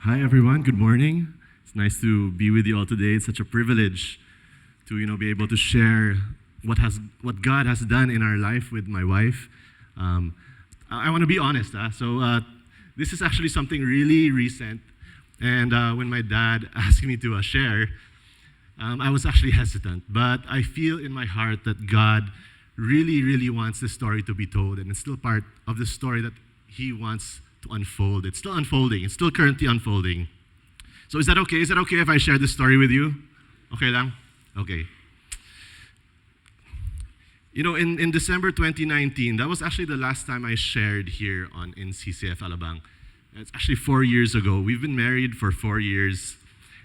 Hi everyone, good morning. It's nice to be with you all today. It's such a privilege to be able to share what God has done in our life with my wife. Um, I want to be honest. This is actually something really recent. And when my dad asked me to share, I was actually hesitant. But I feel in my heart that God really, really wants this story to be told, and it's still part of the story that He wants to unfold. It's still unfolding. It's still currently unfolding. So is that okay? Is it okay if I share this story with you? Okay lang? Okay. In December 2019, that was actually the last time I shared here in CCF Alabang. It's actually 4 years ago. We've been married for 4 years.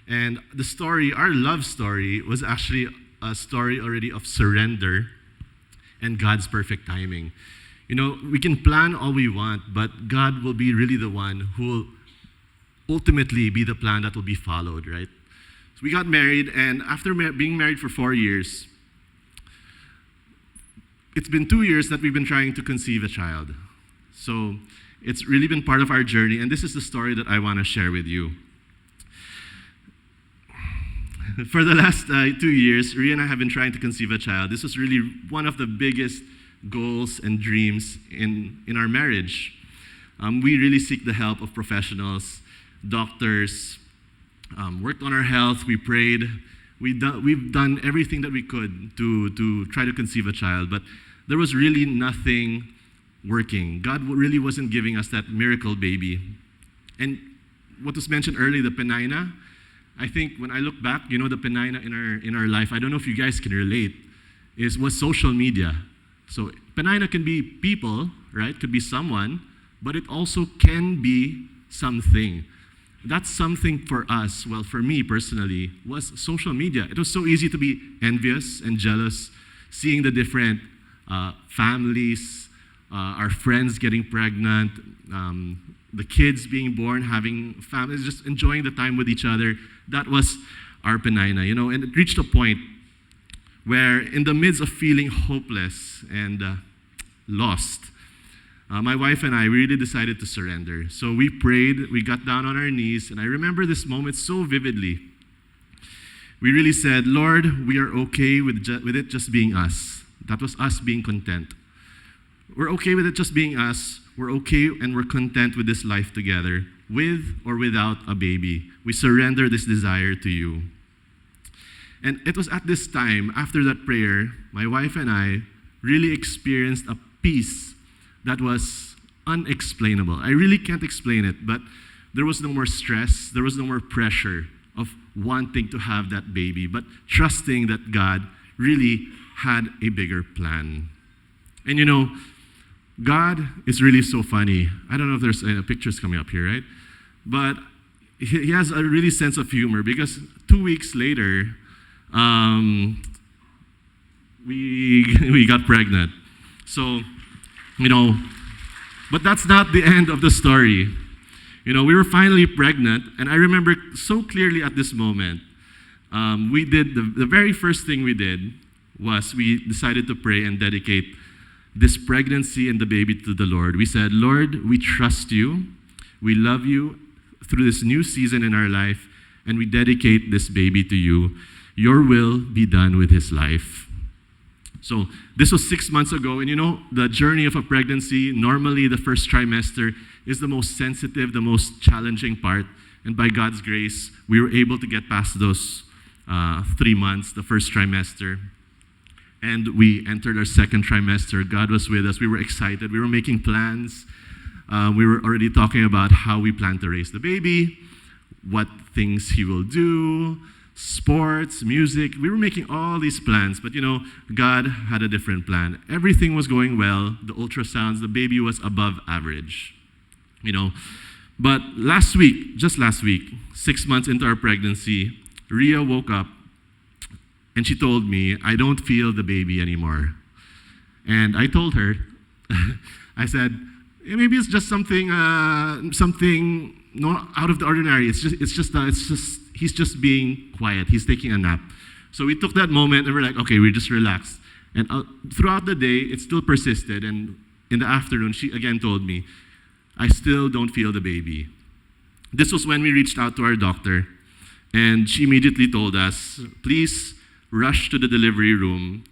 And the story, our love story, was actually a story already of surrender and God's perfect timing. We can plan all we want, but God will be really the one who will ultimately be the plan that will be followed, right? So we got married, and after being married for 4 years, it's been 2 years that we've been trying to conceive a child. So it's really been part of our journey, and this is the story that I want to share with you. For the last 2 years, Rhea and I have been trying to conceive a child. This was really one of the biggest goals and dreams in our marriage. We really seek the help of professionals, doctors, worked on our health, we prayed. We've done everything that we could to try to conceive a child, but there was really nothing working. God really wasn't giving us that miracle baby. And what was mentioned earlier, the penina, I think when I look back, the penina in our life, I don't know if you guys can relate, was social media. So penina can be people, right? Could be someone, but it also can be something. That's something for us, well, for me personally, was social media. It was so easy to be envious and jealous, seeing the different families, our friends getting pregnant, the kids being born, having families, just enjoying the time with each other. That was our penina, and it reached a point where in the midst of feeling hopeless and lost, my wife and I really decided to surrender. So we prayed, we got down on our knees, and I remember this moment so vividly. We really said, Lord, we are okay with it just being us. That was us being content. We're okay with it just being us. We're okay and we're content with this life together, with or without a baby. We surrender this desire to you. And it was at this time, after that prayer, my wife and I really experienced a peace that was unexplainable. I really can't explain it, but there was no more stress, there was no more pressure of wanting to have that baby, but trusting that God really had a bigger plan. And God is really so funny. I don't know if there's pictures coming up here, right? But he has a really sense of humor, because 2 weeks later, we got pregnant. So, but that's not the end of the story. We were finally pregnant, and I remember so clearly at this moment, we did, the very first thing we did was we decided to pray and dedicate this pregnancy and the baby to the Lord. We said, Lord, we trust you, we love you through this new season in our life, and we dedicate this baby to you. Your will be done with his life. So this was 6 months ago, and the journey of a pregnancy, normally the first trimester is the most sensitive, the most challenging part, and by God's grace, we were able to get past those 3 months, the first trimester, and we entered our second trimester. God was with us. We were excited. We were making plans. We were already talking about how we plan to raise the baby, what things he will do, sports, music. We were making all these plans, but God had a different plan. Everything was going well. The ultrasounds, the baby was above average. But just last week, 6 months into our pregnancy, Rhea woke up and she told me, I don't feel the baby anymore. And I told her, I said, maybe it's just something not out of the ordinary. He's just being quiet. He's taking a nap. So we took that moment and we're like, okay, we just relaxed. And throughout the day, it still persisted. And in the afternoon, she again told me, I still don't feel the baby. This was when we reached out to our doctor, and she immediately told us, please rush to the delivery room,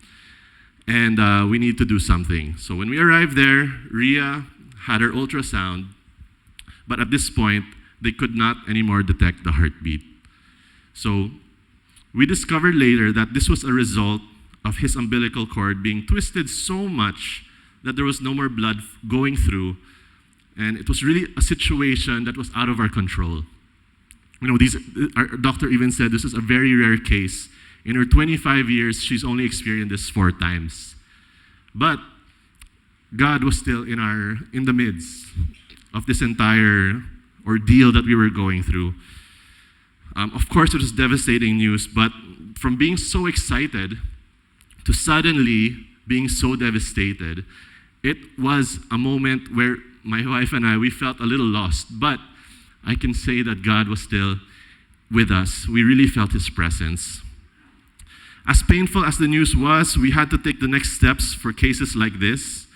and we need to do something. So when we arrived there, Rhea had her ultrasound, but at this point, they could not anymore detect the heartbeat. So we discovered later that this was a result of his umbilical cord being twisted so much that there was no more blood going through, and it was really a situation that was out of our control. Our doctor even said this is a very rare case. In her 25 years, she's only experienced this 4 times. But God was still in the midst of this entire ordeal that we were going through. Of course, it was devastating news, but from being so excited to suddenly being so devastated, it was a moment where my wife and we felt a little lost, but I can say that God was still with us. We really felt His presence. As painful as the news was, we had to take the next steps for cases like this.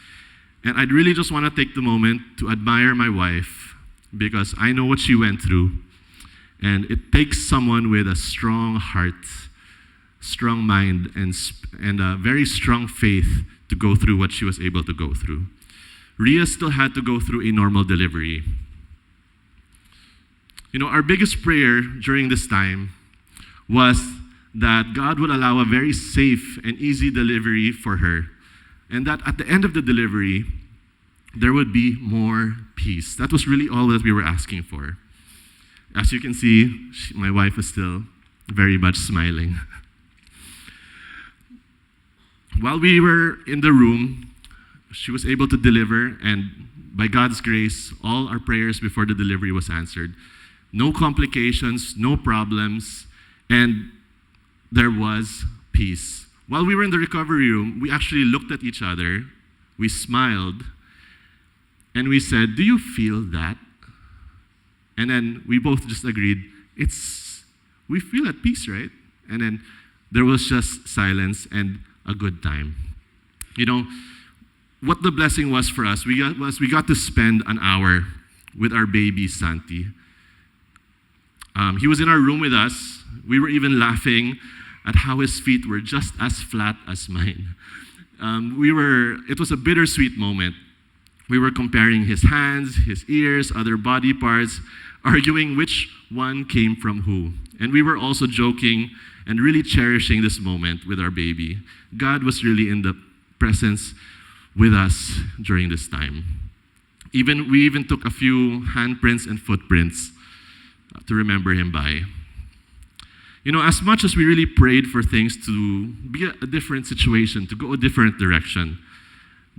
And I'd really just want to take the moment to admire my wife, because I know what she went through. And it takes someone with a strong heart, strong mind, and a very strong faith to go through what she was able to go through. Rhea still had to go through a normal delivery. Our biggest prayer during this time was that God would allow a very safe and easy delivery for her, and that at the end of the delivery, there would be more peace. That was really all that we were asking for. As you can see, my wife is still very much smiling. While we were in the room, she was able to deliver, and by God's grace, all our prayers before the delivery was answered. No complications, no problems, and there was peace. While we were in the recovery room, we actually looked at each other, we smiled, and we said, "Do you feel that?" And then we both just agreed, we feel at peace, right? And then there was just silence and a good time. What the blessing was for us, we got to spend an hour with our baby, Santi. He was in our room with us. We were even laughing at how his feet were just as flat as mine. It was a bittersweet moment. We were comparing his hands, his ears, other body parts, arguing which one came from who. And we were also joking and really cherishing this moment with our baby. God was really in the presence with us during this time. We even took a few handprints and footprints to remember him by. As much as we really prayed for things to be a different situation, to go a different direction,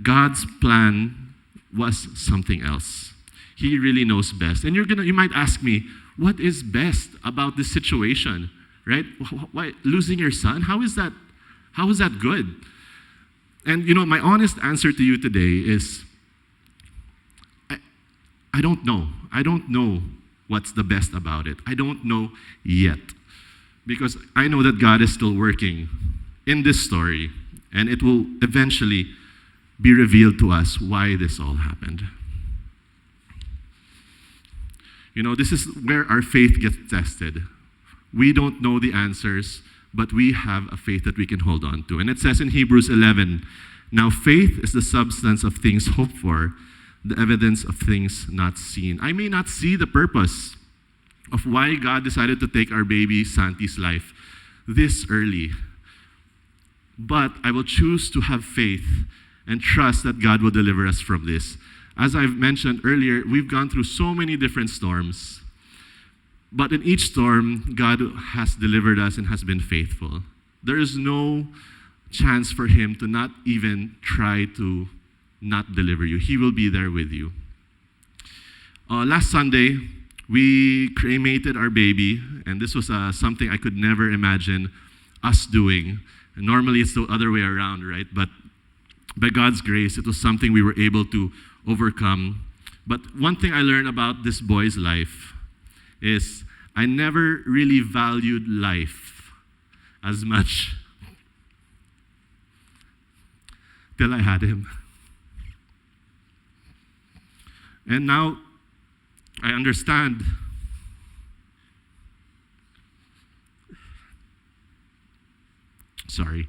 God's plan was something else. He really knows best. And you might ask me, what is best about this situation, right? Why losing your son? How is that good? And my honest answer to you today is, I don't know. I don't know what's the best about it. I don't know yet. Because I know that God is still working in this story, and it will eventually be revealed to us why this all happened. This is where our faith gets tested. We don't know the answers, but we have a faith that we can hold on to. And it says in Hebrews 11, "Now faith is the substance of things hoped for, the evidence of things not seen." I may not see the purpose of why God decided to take our baby Santi's life this early, but I will choose to have faith and trust that God will deliver us from this. As I've mentioned earlier, we've gone through so many different storms, but in each storm, God has delivered us and has been faithful. There is no chance for Him to not even try to not deliver you. He will be there with you. Last Sunday, we cremated our baby, and this was something I could never imagine us doing. And normally it's the other way around, right? But by God's grace, it was something we were able to overcome. But one thing I learned about this boy's life is I never really valued life as much till I had him. And now I understand Sorry.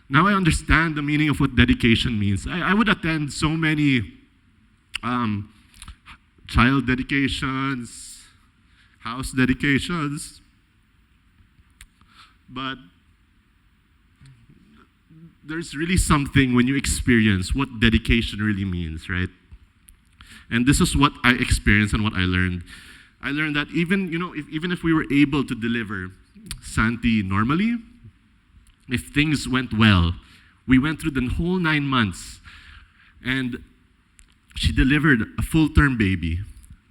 Now I understand the meaning of what dedication means. I would attend so many child dedications, house dedications, but there's really something when you experience what dedication really means, right? And this is what I experienced and what I learned. I learned that even if we were able to deliver Santi normally, if things went well, we went through the whole 9 months, and she delivered a full-term baby.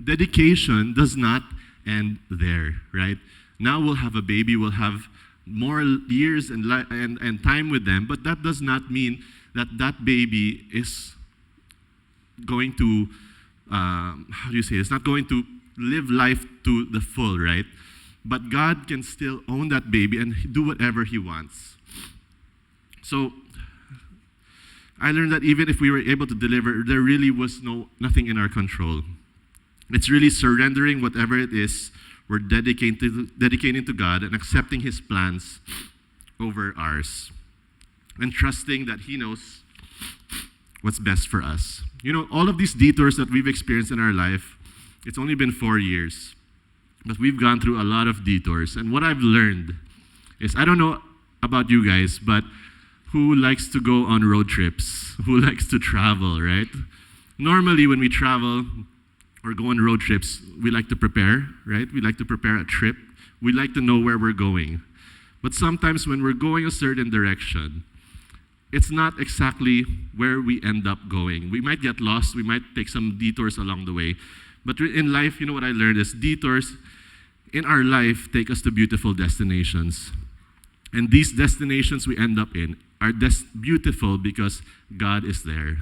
Dedication does not end there, right? Now we'll have a baby, we'll have more years and time with them, but that does not mean that that baby is going to, how do you say, it's not going to live life to the full, right? But God can still own that baby and do whatever He wants. So I learned that even if we were able to deliver, there really was nothing in our control. It's really surrendering whatever it is we're dedicating to God and accepting His plans over ours, and trusting that He knows what's best for us. All of these detours that we've experienced in our life, it's only been 4 years, but we've gone through a lot of detours. And what I've learned is, I don't know about you guys, but who likes to go on road trips? Who likes to travel, right? Normally, when we travel or go on road trips, we like to prepare, right? We like to prepare a trip. We like to know where we're going. But sometimes when we're going a certain direction, it's not exactly where we end up going. We might get lost. We might take some detours along the way. But in life, what I learned is detours in our life take us to beautiful destinations. And these destinations we end up in are beautiful because God is there.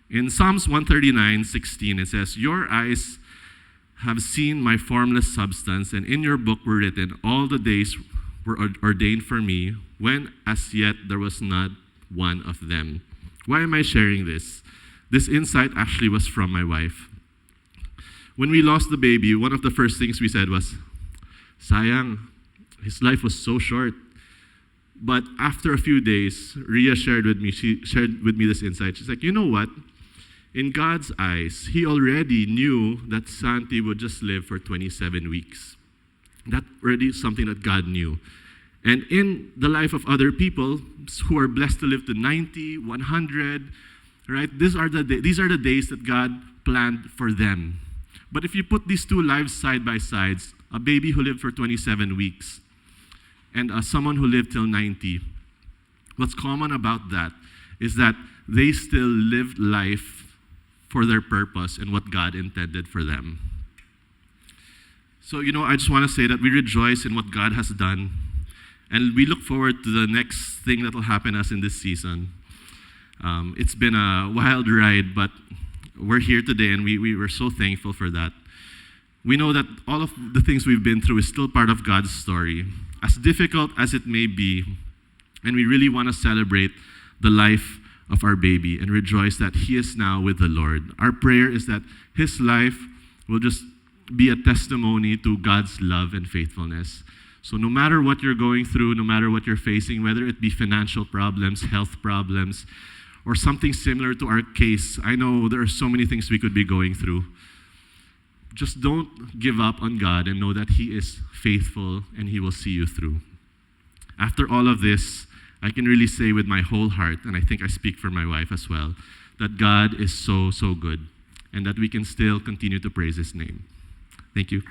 In Psalms 139:16, it says, "Your eyes have seen my formless substance, and in your book were written, all the days were ordained for me, when as yet there was not one of them." Why am I sharing this? This insight actually was from my wife. When we lost the baby, one of the first things we said was, "Sayang, his life was so short." But after a few days, Ria shared with me this insight. She's like, you know what? In God's eyes, He already knew that Santi would just live for 27 weeks. That already is something that God knew. And in the life of other people who are blessed to live to 90, 100, right? These are the days that God planned for them. But if you put these two lives side by side, a baby who lived for 27 weeks and someone who lived till 90, what's common about that is that they still lived life for their purpose and what God intended for them. So, I just want to say that we rejoice in what God has done, and we look forward to the next thing that will happen to us in this season. It's been a wild ride, but we're here today, and we were so thankful for that. We know that all of the things we've been through is still part of God's story, as difficult as it may be, and we really want to celebrate the life of our baby and rejoice that he is now with the Lord. Our prayer is that his life will just be a testimony to God's love and faithfulness. So no matter what you're going through, no matter what you're facing, whether it be financial problems, health problems, or something similar to our case, I know there are so many things we could be going through. Just don't give up on God and know that He is faithful and He will see you through. After all of this, I can really say with my whole heart, and I think I speak for my wife as well, that God is so, so good and that we can still continue to praise His name. Thank you.